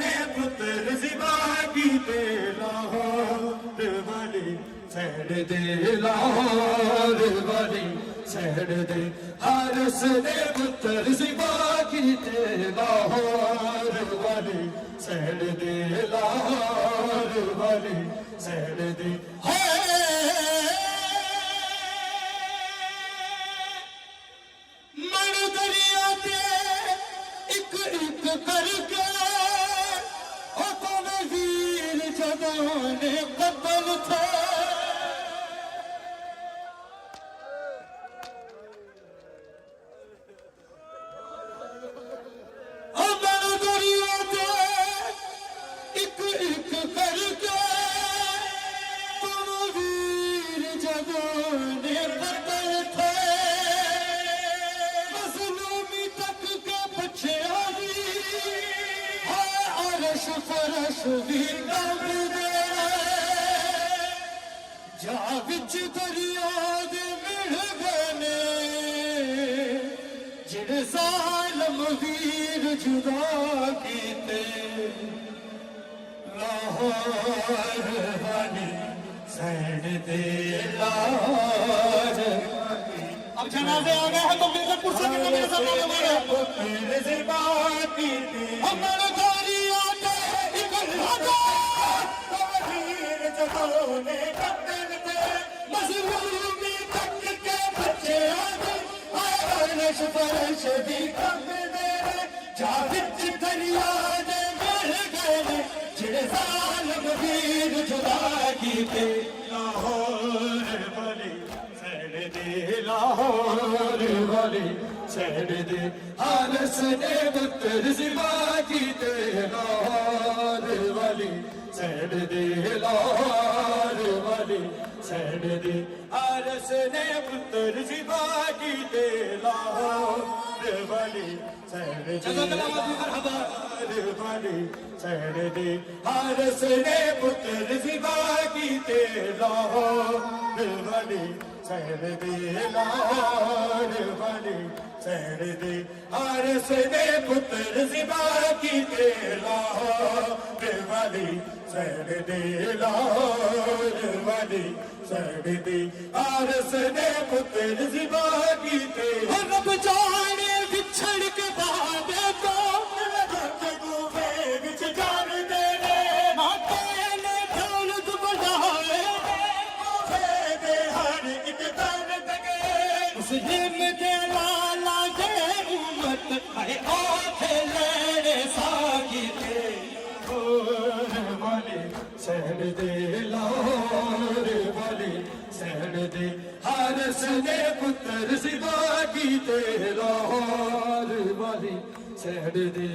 ने पुत्र जिबा कीते लाहौर वाली सैड दे लाहौर वाली सैड दे हारस ने पुत्र जिबा कीते लाहौर वाली सैड दे लाहौर वाली सैड दे मन दरिया ते एक एक करके ओ तो वीर जवाने कतल थे ओ मन दरिया ते एक एक करके तुम वीर जवाने कतल थे मजलूमी तक के बच्चे आदि है अरश फरश भी कब दे जा विच दरिया दे मिल गए जिन जालम वीर जुदा कीते लाहौर वाली सैड दे लाहौर अब जनाजे आ गए हैं तो मिलकर कुर्सी के मेरे सामने हमारे पुत्र जिबा कीते हमर दरिया ते एक राजा वीर जवाने कतल थे मजलूमी तक के बच्चे आदि अरश फरश भी कब दे जा विच दरिया दे मिल गए जिन जालम वीर जुदा कीते लाहौर वाली सैड दे लाहौर वाली सैड दे हारस ने पुत्र जिबा कीते लाहौर वाली सैड दे लाहौर वाली सैड दे हारस ने पुत्र जिबा कीते लाहौर वाली सैड दे लाहौर वाली सैड दे हारस ने पुत्र जिबा कीते लाहौर वाली सैड दे लाहौर वाली सैड दे हारस ने पुत्र जिबा कीते लाहौर वाली सैड दे लाहौर वाली सैड दे हारस ने पुत्र जिबा कीते रब जाने बिछड़ के बाद तो गुफे विच जान देने माते ने दौलत बढ़ाए गुफे दे हर एक तन तके मुस्लिम दे लाला दे उम्मत है आखे लेने सागी थे लाहौर वाली सैड दे लाहौर वाली सैड दे हारस ने पुत्र जिबा कीते लाहौर वाली सैड दे